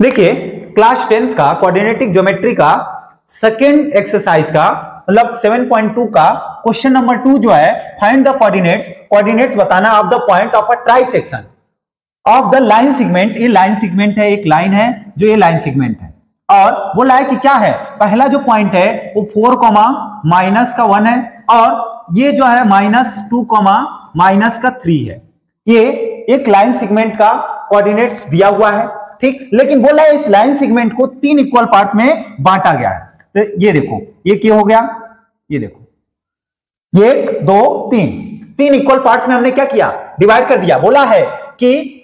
देखिए class 10th का कोऑर्डिनेटिक geometry का सेकेंड एक्सरसाइज का मतलब 7.2 का क्वेश्चन नंबर 2 जो है, फाइंड द कोऑर्डिनेट्स बताना of the point of a try section of the line segment. ये लाइन सेगमेंट है, एक लाइन है जो ये लाइन सेगमेंट है, और बोला है कि क्या है, पहला जो पॉइंट है वो 4, -1 है, और ये जो है -2, -3 है। ये एक लाइन सेगमेंट का कोऑर्डिनेट्स दिया हुआ है, ठीक। लेकिन बोला है इस लाइन सेगमेंट को 3 इक्वल पार्ट्स में बांटा गया है। तो ये देखो, ये क्या हो गया, ये देखो 1 2 3 इक्वल पार्ट्स में हमने क्या किया, डिवाइड कर दिया। बोला है कि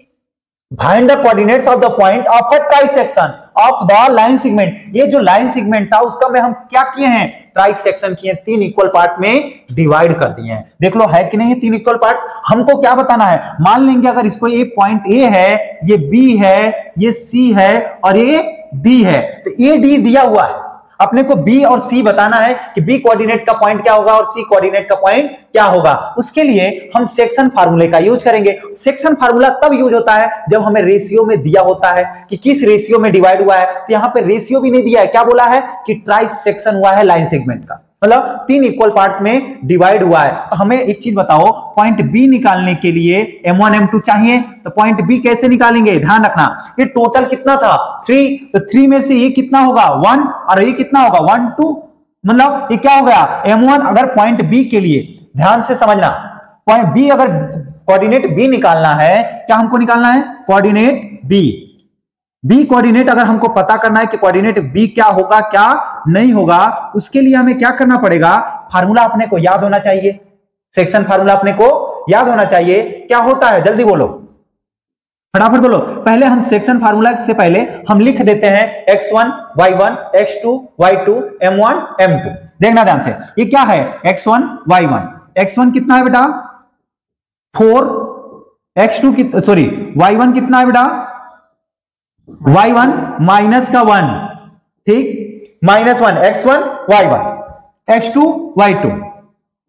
find the coordinates of the point of a try section of the line segment. ये जो लाइन सेगमेंट था उसका में हम क्या किए हैं, ट्राई सेक्शन किए, 3 इक्वल पार्ट्स में डिवाइड कर दिए हैं। देख लो है कि नहीं ये 3 इक्वल पार्ट्स। हमको क्या बताना है, मान लेंगे अगर इसको ये पॉइंट ए है, ये बी है, ये सी है और ये डी है, तो ए डी दिया हुआ है, अपने को बी और सी बताना है कि बी कोऑर्डिनेट का पॉइंट क्या होगा और सी कोऑर्डिनेट का पॉइंट क्या होगा। उसके लिए हम सेक्शन फार्मूले का यूज करेंगे। सेक्शन फार्मूला तब यूज होता है जब हमें रेशियो में दिया होता है कि किस रेशियो में डिवाइड हुआ है। तो यहां पे रेशियो भी नहीं दिया है, क्या बोला है कि ट्राई सेक्शन हुआ है लाइन सेगमेंट का, मतलब 3 इक्वल पार्ट्स में डिवाइड हुआ है। तो हमें एक चीज बताओ, पॉइंट बी निकालने के लिए m1 m2 चाहिए, तो पॉइंट बी कैसे निकालेंगे, ध्यान रखना ये टोटल कितना था 3, तो 3 में से ये कितना होगा 1 और ये कितना होगा 1 2, मतलब ये क्या हो गया m1। अगर पॉइंट बी के लिए ध्यान से समझना, पॉइंट बी अगर कोऑर्डिनेट बी निकालना है, क्या हमको निकालना है कोऑर्डिनेट बी कोऑर्डिनेट अगर हमको पता करना है कि कोऑर्डिनेट बी क्या होगा क्या नहीं होगा, उसके लिए हमें क्या करना पड़ेगा, फार्मूला अपने को याद होना चाहिए, सेक्शन फार्मूला अपने को याद होना चाहिए। क्या होता है जल्दी बोलो, फटाफट बोलो। पहले हम सेक्शन फार्मूला से पहले हम लिख देते हैं x1 y1 x2 y2 m1 m2। देखना ध्यान से, ये क्या है x1 y1, x1 कितना है बेटा 4, x2 y1 कितना है बेटा y1 -1, ठीक, -1 x1 y1 x2 y2,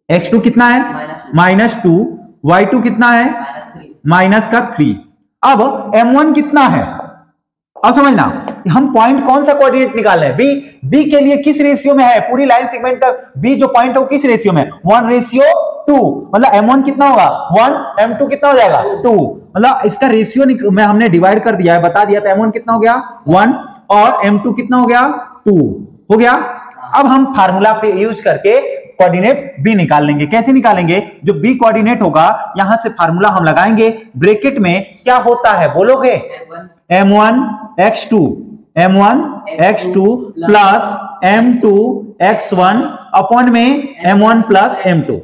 x2 कितना है -2, y2 कितना है -3। अब m1 कितना है, अब समझना हम पॉइंट कौन सा कोऑर्डिनेट निकाल रहे हैं, बी के लिए किस रेशियो में है, पूरी लाइन सेगमेंट का बी जो पॉइंट है वो किस रेशियो में, 1:2, मतलब m1 कितना होगा 1, m2 कितना हो जाएगा 2, मतलब इसका रेशियो में हमने डिवाइड कर दिया है, बता दिया। तो m1 कितना हो गया 1 और m2 कितना हो गया 2 हो गया। अब हम फार्मूला पे यूज करके कोऑर्डिनेट बी निकाल लेंगे। कैसे निकालेंगे, जो बी कोऑर्डिनेट होगा यहां से फार्मूला हम लगाएंगे, ब्रैकेट में क्या होता है बोलोगे, m1 x2 plus m2 x1 upon में m1 प्लस m2।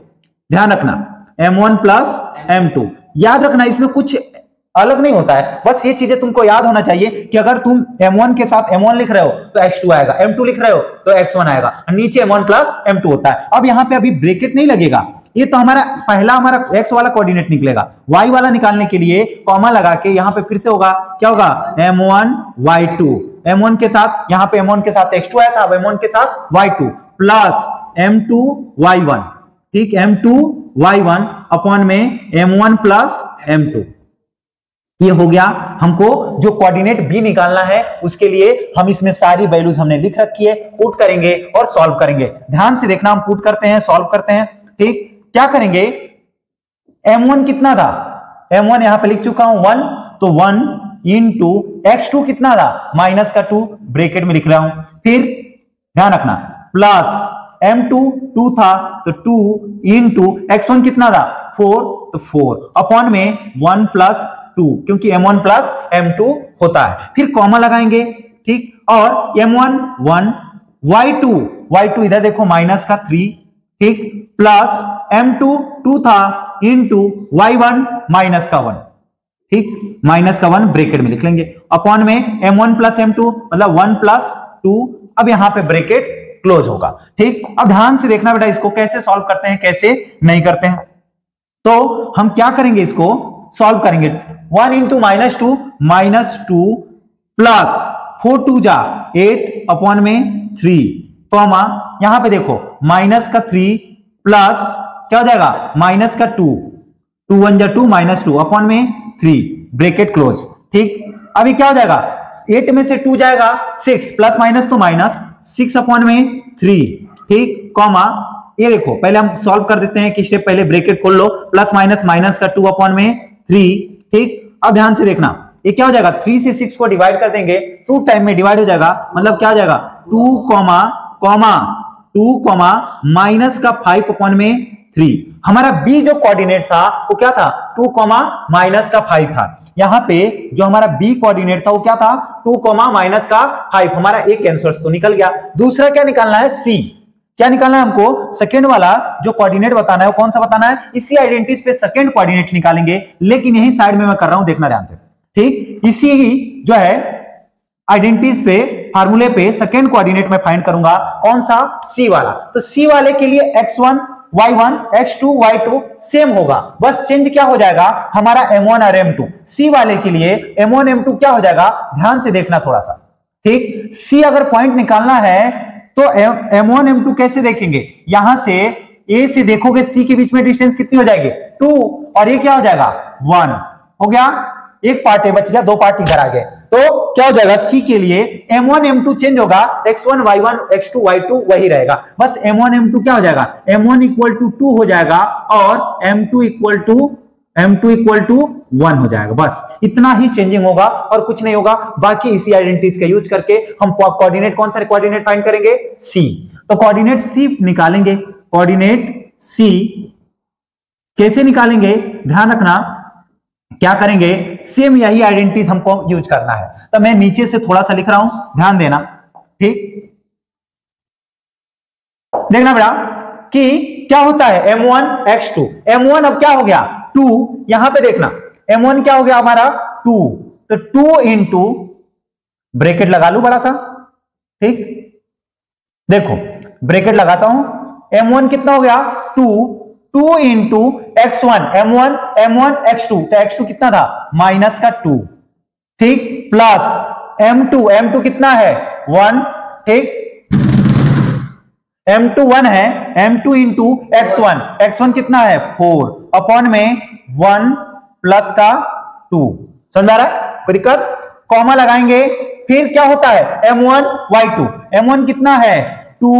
ध्यान रखना m1 प्लस m2, याद रखना इसमें कुछ अलग नहीं होता है, बस ये चीजें तुमको याद होना चाहिए कि अगर तुम m1 के साथ m1 लिख रहे हो तो x2 आएगा, m2 लिख रहे हो तो x1 आएगा, नीचे m1 प्लस m2 होता है। अब यहाँ पे अभी ब्रैकेट नहीं लगेगा, ये तो हमारा x वाला कोऑर्डिनेट निकलेगा, y वाला निकालने के लिए कॉमा लगा के यहाँ पे फिर से होगा, क्या होगा m1 y2, m1 के साथ यहाँ पे m1 के साथ x2 आया था, अब m1 के साथ y2 प्लस m2 y1, ठीक, m2 y1 अपॉन में m1 प्लस m2। ये हो गया। हमको जो कोऑर्डिनेट बी निकालना है उसके लिए हम इसमें सारी वैल्यूज हमने लिख रखी है, पुट करेंगे और सॉल्व करेंगे। ध्यान से देखना, हम पुट करते हैं सॉल्व करते हैं, ठीक। क्या करेंगे, m1 कितना था, m1 यहां पे लिख चुका हूं 1, तो 1 इंटू x2 कितना था -2, ब्रैकेट में लिख रहा हूं, फिर ध्यान रखना प्लस m2 2 था तो 2 इंटू x1 कितना था 4, तो 4 अपॉन में 1 प्लस 2, क्योंकि m1 प्लस m2 होता है, फिर कॉमा लगाएंगे, ठीक, और m1 1 y2 इधर देखो -3, ठीक, प्लस m2 2 था इंटू y1 -1, ठीक, -1 ब्रैकेट में लिख लेंगे, अपॉन में m1 प्लस m2 मतलब 1 प्लस 2। अब यहां पे ब्रैकेट क्लोज होगा, ठीक। अब ध्यान से देखना बेटा, इसको कैसे सॉल्व करते हैं कैसे नहीं करते हैं। तो हम क्या करेंगे, इसको सॉल्व करेंगे, 1 इंटू -2 प्लस 4 2 जा 8 अपॉन में 3, कॉमा यहां पे देखो -3 प्लस क्या हो जाएगा -2, 2 1 जा 2 -2 अपॉन में 3, ब्रैकेट क्लोज, ठीक। अभी क्या हो जाएगा 8 में से 2 जाएगा 6, प्लस माइनस तो माइनस 6 अपॉन में 3, ठीक, कॉमा ये देखो पहले हम सॉल्व कर देते हैं कि स्टेप पहले ब्रैकेट खोल लो, प्लस माइनस माइनस का 2 अपॉन में 3, ठीक। अब ध्यान से देखना ये क्या हो जाएगा, 3 से 6 को डिवाइड कर देंगे 2 टाइम में डिवाइड हो जाएगा, मतलब क्या हो जाएगा 2 कॉमा माइनस का 5 अपॉन में 3। हमारा बी जो कोऑर्डिनेट था वो क्या था 2 कॉमा माइनस का 5 था। यहां पे जो हमारा बी कोऑर्डिनेट था वो क्या था 2 कॉमा माइनस का 5। हमारा एक आंसर तो निकल गया। दूसरा क्या निकालना है, सी। क्या निकालना है हमको, सेकंड वाला जो कोऑर्डिनेट बताना है वो कौन सा बताना है, इसी आइडेंटिटीज पे सेकंड कोऑर्डिनेट निकालेंगे, लेकिन यही साइड में मैं कर रहा हूं, देखना ध्यान से, ठीक। इसी जो है आइडेंटिटीज पे फार्मूले पे सेकंड कोऑर्डिनेट में फाइंड करूंगा, कौन सा, सी वाला। तो सी वाले के लिए x1 y1 x2 y2 same होगा, बस चेंज क्या हो जाएगा हमारा m1 और m2। सी वाले के लिए m1 m2 क्या हो जाएगा, ध्यान से देखना थोड़ा सा, ठीक। सी अगर पॉइंट निकालना है तो m1 m2 कैसे देखेंगे, यहां से a से देखोगे c के बीच में डिस्टेंस कितनी हो जाएगी 2, और ये क्या हो जाएगा 1 हो गया, एक पार्ट बच गया, 2 पार्ट इधर आ गए। तो क्या हो जाएगा सी के लिए m1 m2 चेंज होगा, x1 y1 x2 y2 वही रहेगा, बस m1 m2 क्या हो जाएगा, m1 इक्वल टू 2 हो जाएगा और m2 इक्वल टू 1 हो जाएगा। बस इतना ही चेंजिंग होगा और कुछ नहीं होगा। बाकी इसी आइडेंटिटीज का यूज करके हम कोऑर्डिनेट, कौन सा कोऑर्डिनेट फाइंड करेंगे, सी। तो कोऑर्डिनेट सी निकालेंगे। कोऑर्डिनेट सी कैसे निकालेंगे, ध्यान रखना क्या करेंगे, सेम यही आइडेंटिटीज हमको यूज करना है। तो मैं नीचे से थोड़ा सा लिख रहा हूं, ध्यान देना, ठीक। देखना बेटा कि क्या होता है m1 x2, m1 अब क्या हो गया 2, यहां पे देखना m1 क्या हो गया हमारा 2, तो 2 इंटू ब्रैकेट लगा लू बड़ा सा, ठीक। देखो ब्रैकेट लगाता हूं, m1 कितना हो गया 2 इंटू x1 m1 x2, तो x2 कितना था माइनस का 2, ठीक, प्लस m2 कितना है 1, ठीक, m2 1 है, m2 इंटू x1 कितना है 4 अपॉन में 1 प्लस का 2। समझ आ रहा है, कोई दिक्कत, कॉमा लगाएंगे, फिर क्या होता है m1 y2, m1 कितना है 2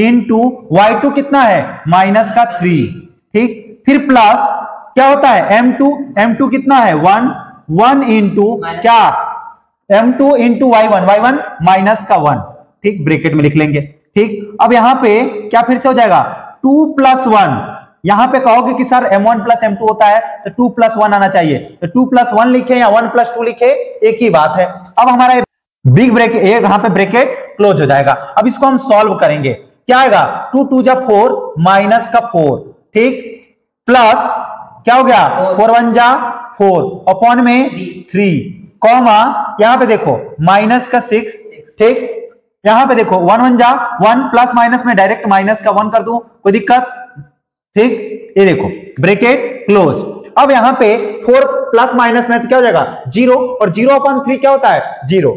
इंटू y2 कितना है माइनस का 3, ठीक, फिर प्लस क्या होता है m2 कितना है 1 इंटू क्या m2 इंटू y1 माइनस का 1, ठीक, ब्रैकेट में लिख लेंगे, ठीक। अब यहां पे क्या फिर से हो जाएगा 2 प्लस 1, यहां पे कहोगे कि सर m1 प्लस m2 होता है तो 2 प्लस 1 आना चाहिए, तो 2 प्लस 1 लिखे या 1 प्लस 2 लिखे, एक ही बात है। अब हमारा बिग ब्रैकेट, यहां पे ब्रैकेट क्लोज हो जाएगा। अब इसको हम सॉल्व करेंगे, क्या आएगा 2 2 जा 4 माइनस का 4, ठीक, प्लस क्या हो गया 4 1 जा 4 अपॉन में 3, कॉमा यहां पे देखो माइनस का 6, ठीक, यहां पे देखो 1 1 जा 1 प्लस माइनस में डायरेक्ट माइनस का 1 कर दूं, कोई दिक्कत, ठीक। ये देखो ब्रैकेट क्लोज। अब यहां पे 4 प्लस माइनस में तो क्या हो जाएगा 0, और 0 अपॉन 3 क्या होता है 0,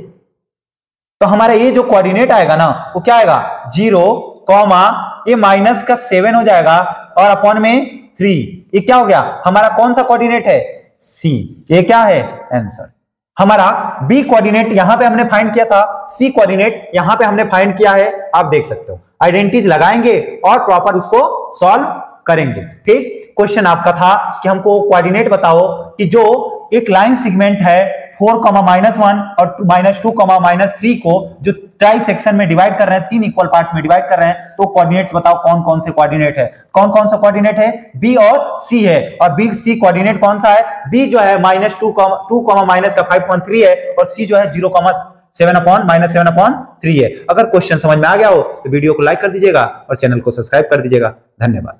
तो हमारा ये जो कोऑर्डिनेट आएगा ना वो क्या आएगा 0 कॉमा ये माइनस का 7 हो जाएगा और अपॉन में 3, ये क्या हो गया हमारा कौन सा कोऑर्डिनेट है सी। ये क्या है आंसर। हमारा बी कोऑर्डिनेट यहां पे हमने फाइंड किया था, सी कोऑर्डिनेट यहां पे हमने फाइंड किया है, आप देख सकते हो। आइडेंटिटीज लगाएंगे और प्रॉपर उसको सॉल्व करेंगे, ठीक। क्वेश्चन आपका था कि हमको कोऑर्डिनेट बताओ कि जो एक लाइन सेगमेंट है 4, -1 और -2, -3 को जो ट्राई सेक्शन में डिवाइड कर रहे हैं, 3 इक्वल पार्ट्स में डिवाइड कर रहे हैं, तो कोऑर्डिनेट्स बताओ कौन कौन से कोऑर्डिनेट है, कौन कौन सा कोऑर्डिनेट है, बी और सी है। और बी सी कोऑर्डिनेट कौन सा है, बी जो है -2 माइनस का 5.3 है और सी जो है 0,7/-7/3 है। अगर क्वेश्चन समझ में आ गया हो तो वीडियो को लाइक कर दीजिएगा और चैनल को सब्सक्राइब कर दीजिएगा। धन्यवाद।